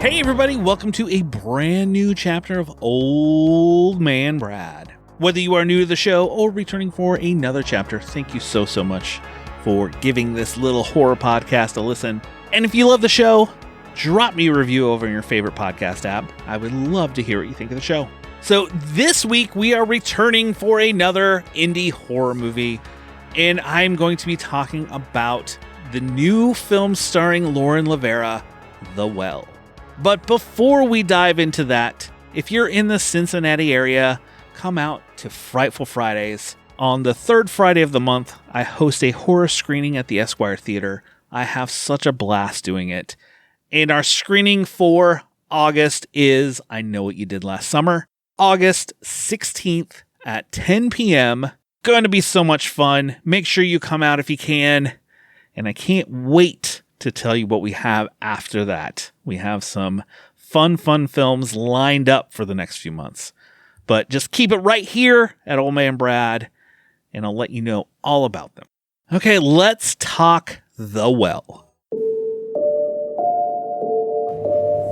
Hey everybody, welcome to a brand new chapter of Old Man Brad. Whether you are new to the show or returning for another chapter, thank you so much for giving this little horror podcast a listen. And if you love the show, drop me a review over in your favorite podcast app. I would love to hear what you think of the show. So this week we are returning for another indie horror movie, and I'm going to be talking about the new film starring Lauren LaVera, The Well. But before we dive into that, if you're in the Cincinnati area, come out to Frightful Fridays. On the third Friday of the month, I host a horror screening at the Esquire Theater. I have such a blast doing it. And our screening for August is I Know What You Did Last Summer, August 16th at 10 p.m. Going to be so much fun. Make sure you come out if you can. And I can't wait to tell you what we have after that. We have some fun films lined up for the next few months. But just keep it right here at Old Man Brad, and I'll let you know all about them. Okay, let's talk The Well.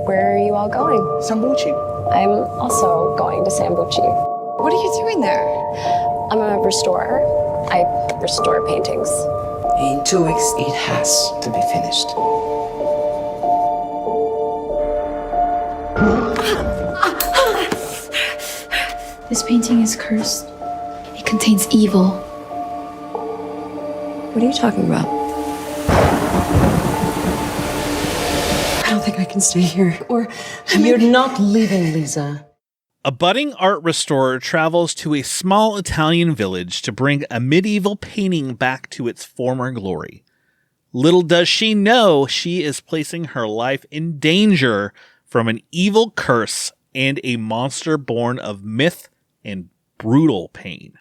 Where are you all going? Sambuchi. I'm also going to Sambuchi. What are you doing there? I'm a restorer. I restore paintings. In 2 weeks, it has to be finished. This painting is cursed. It contains evil. What are you talking about? I don't think I can stay here. You're not leaving, Lisa. A budding art restorer travels to a small Italian village to bring a medieval painting back to its former glory. Little does she know she is placing her life in danger from an evil curse and a monster born of myth and brutal pain.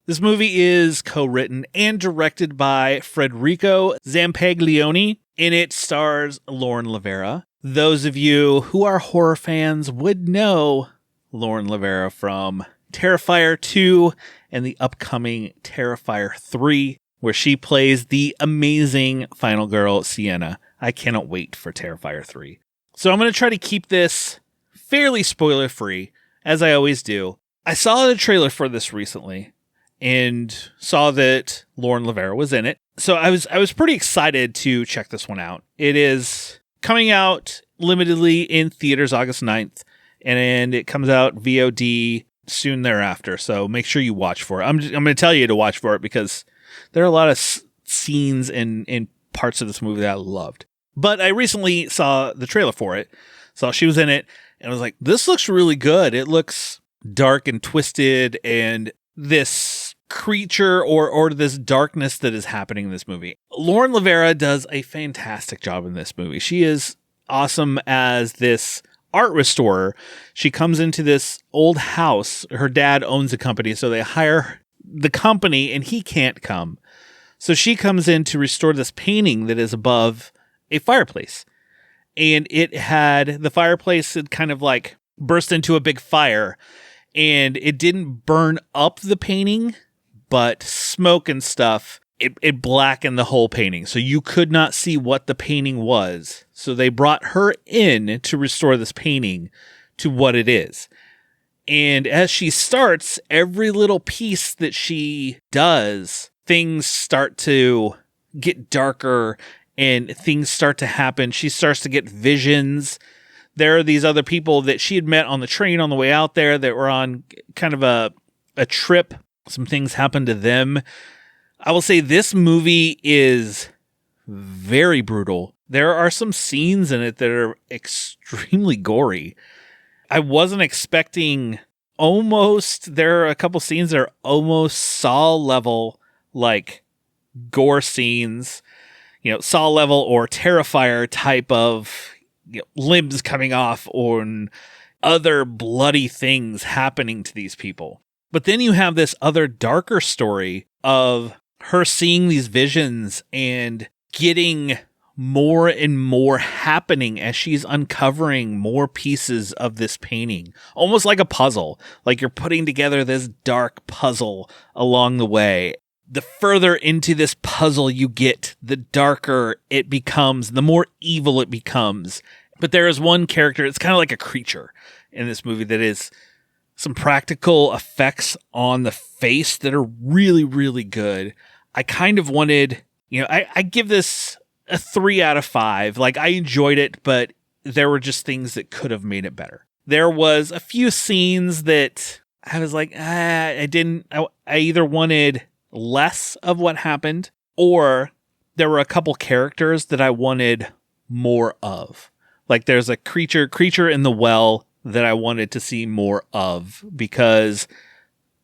This movie is co-written and directed by Federico Zampaglione, and it stars Lauren LaVera. Those of you who are horror fans would know Lauren LaVera from Terrifier 2 and the upcoming Terrifier 3, where she plays the amazing final girl, Sienna. I cannot wait for Terrifier 3. So I'm going to try to keep this fairly spoiler-free, as I always do. I saw the trailer for this recently and saw that Lauren LaVera was in it. So I was pretty excited to check this one out. It is coming out limitedly in theaters August 9th. And it comes out VOD soon thereafter, so make sure you watch for it. I'm going to tell you to watch for it because there are a lot of scenes and parts of this movie that I loved. But I recently saw the trailer for it, saw she was in it, and I was like, this looks really good. It looks dark and twisted, and this creature or this darkness that is happening in this movie. Lauren LaVera does a fantastic job in this movie. She is awesome as this art restorer. She comes into this old house. Her dad owns a company, so they hire the company and he can't come. So she comes in to restore this painting that is above a fireplace. And the fireplace had kind of like burst into a big fire, and it didn't burn up the painting, but smoke and stuff, it blackened the whole painting. So you could not see what the painting was. So they brought her in to restore this painting to what it is. And as she starts, every little piece that she does, things start to get darker and things start to happen. She starts to get visions. There are these other people that she had met on the train on the way out there that were on kind of a trip. Some things happened to them. I will say this movie is very brutal. There are some scenes in it that are extremely gory. I wasn't expecting there are a couple scenes that are almost Saw level, like gore scenes, Saw level or Terrifier type of limbs coming off or other bloody things happening to these people. But then you have this other darker story of her seeing these visions and getting more and more happening as she's uncovering more pieces of this painting, almost like a puzzle, like you're putting together this dark puzzle along the way. The further into this puzzle you get, the darker it becomes, the more evil it becomes But there is one character, it's kind of like a creature in this movie that is some practical effects on the face that are really, really good. I kind of wanted, I give this a 3 out of 5. Like, I enjoyed it, but there were just things that could have made it better. There was a few scenes that I was like, I either wanted less of what happened, or there were a couple characters that I wanted more of. Like, there's a creature in the well that I wanted to see more of, because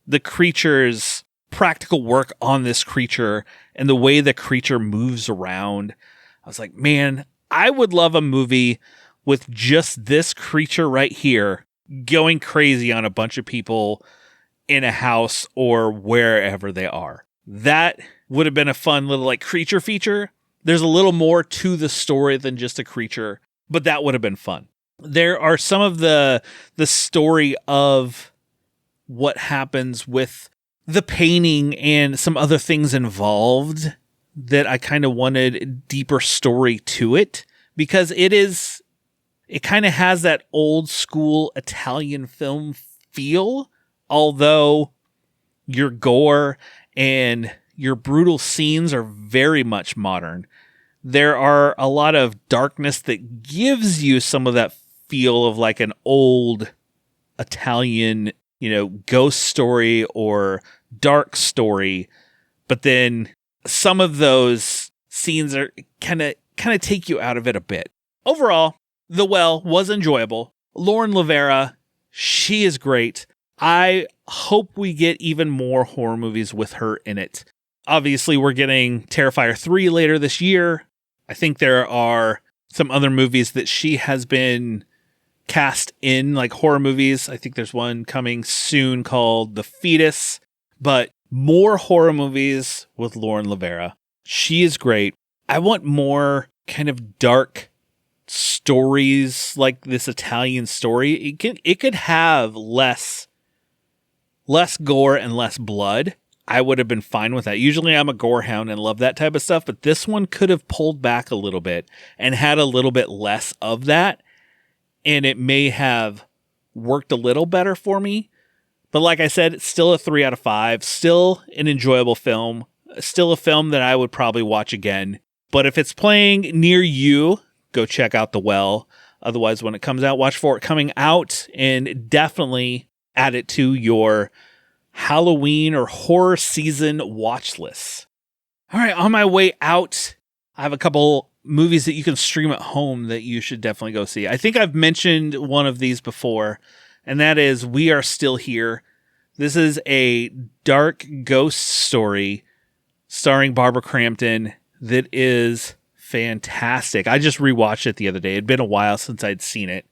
the creature's practical work on this creature and the way the creature moves around, I was like, man, I would love a movie with just this creature right here going crazy on a bunch of people in a house or wherever they are. That would have been a fun little like creature feature. There's a little more to the story than just a creature, but that would have been fun. There are some of the story of what happens with the painting and some other things involved that I kind of wanted deeper story to it, because it kind of has that old school Italian film feel, although your gore and your brutal scenes are very much modern. There are a lot of darkness that gives you some of that feel of like an old Italian, ghost story or dark story. But then some of those scenes are kind of take you out of it a bit. Overall, The Well was enjoyable. Lauren LaVera, she is great. I hope we get even more horror movies with her in it. Obviously, we're getting Terrifier 3 later this year. I think there are some other movies that she has been cast in, like horror movies. I think there's one coming soon called The Fetus. But more horror movies with Lauren LaVera. She is great. I want more kind of dark stories like this Italian story. It could have less gore and less blood. I would have been fine with that. Usually I'm a gore hound and love that type of stuff, but this one could have pulled back a little bit and had a little bit less of that, and it may have worked a little better for me. But like I said, it's still a 3 out of 5, still an enjoyable film, still a film that I would probably watch again. But if it's playing near you, go check out The Well. Otherwise, when it comes out, watch for it coming out, and definitely add it to your Halloween or horror season watch list. All right, on my way out, I have a couple movies that you can stream at home that you should definitely go see. I think I've mentioned one of these before, and that is We Are Still Here. This is a dark ghost story starring Barbara Crampton that is fantastic. I just rewatched it the other day. It'd been a while since I'd seen it.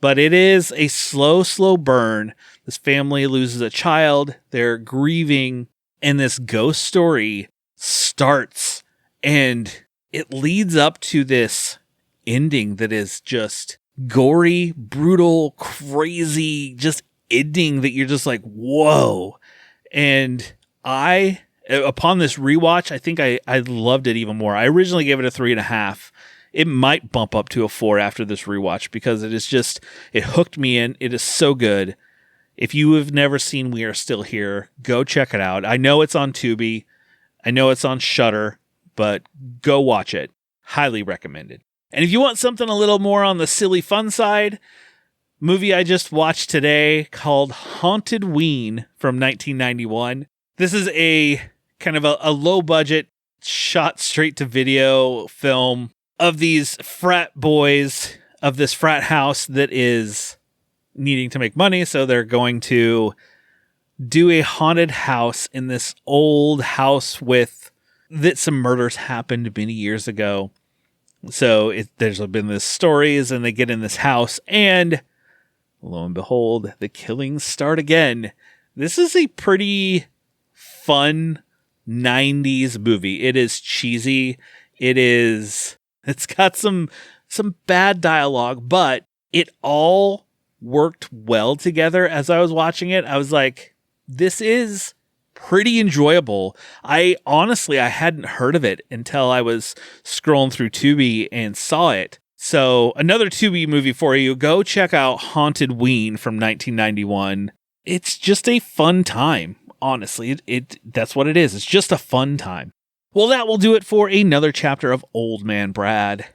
But it is a slow burn. This family loses a child. They're grieving. And this ghost story starts. And it leads up to this ending that is just gory, brutal, crazy, just ending that you're just like, whoa. And upon this rewatch, I think I loved it even more. I originally gave it a 3.5. It might bump up to a 4 after this rewatch, because it hooked me in. It is so good. If you have never seen We Are Still Here, go check it out. I know it's on Tubi. I know it's on Shudder, but go watch it. Highly recommended. And if you want something a little more on the silly fun side, movie I just watched today called Haunted Ween from 1991. This is a kind of a low budget, shot straight to video film of these frat boys of this frat house that is needing to make money. So they're going to do a haunted house in this old house that some murders happened many years ago. So there's been this stories, and they get in this house, and lo and behold, the killings start again. This is a pretty fun 90s movie. It is cheesy. It's got some bad dialogue, but it all worked well together. As I was watching it, I was like, this is pretty enjoyable. I hadn't heard of it until I was scrolling through Tubi and saw it. So another Tubi movie for you. Go check out Haunted Ween from 1991. It's just a fun time. Honestly, that's what it is. It's just a fun time. Well, that will do it for another chapter of Old Man Brad.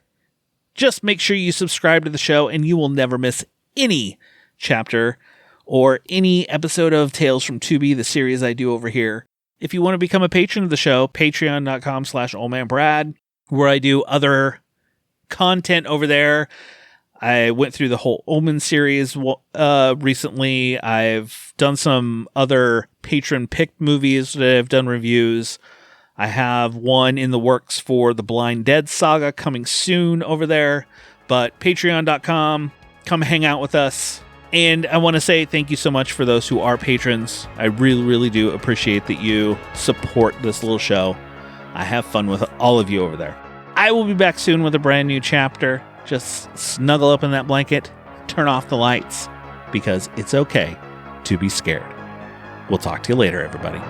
Just make sure you subscribe to the show and you will never miss any chapter or any episode of Tales from Tubi, the series I do over here. If you want to become a patron of the show, patreon.com/oldmanbrad, where I do other content over there. I went through the whole Omen series recently. I've done some other patron picked movies that I've done reviews. I have one in the works for the Blind Dead saga coming soon over there. But patreon.com, come hang out with us. And I want to say thank you so much for those who are patrons. I really, really do appreciate that you support this little show. I have fun with all of you over there. I will be back soon with a brand new chapter. Just snuggle up in that blanket, turn off the lights, because it's okay to be scared. We'll talk to you later, everybody.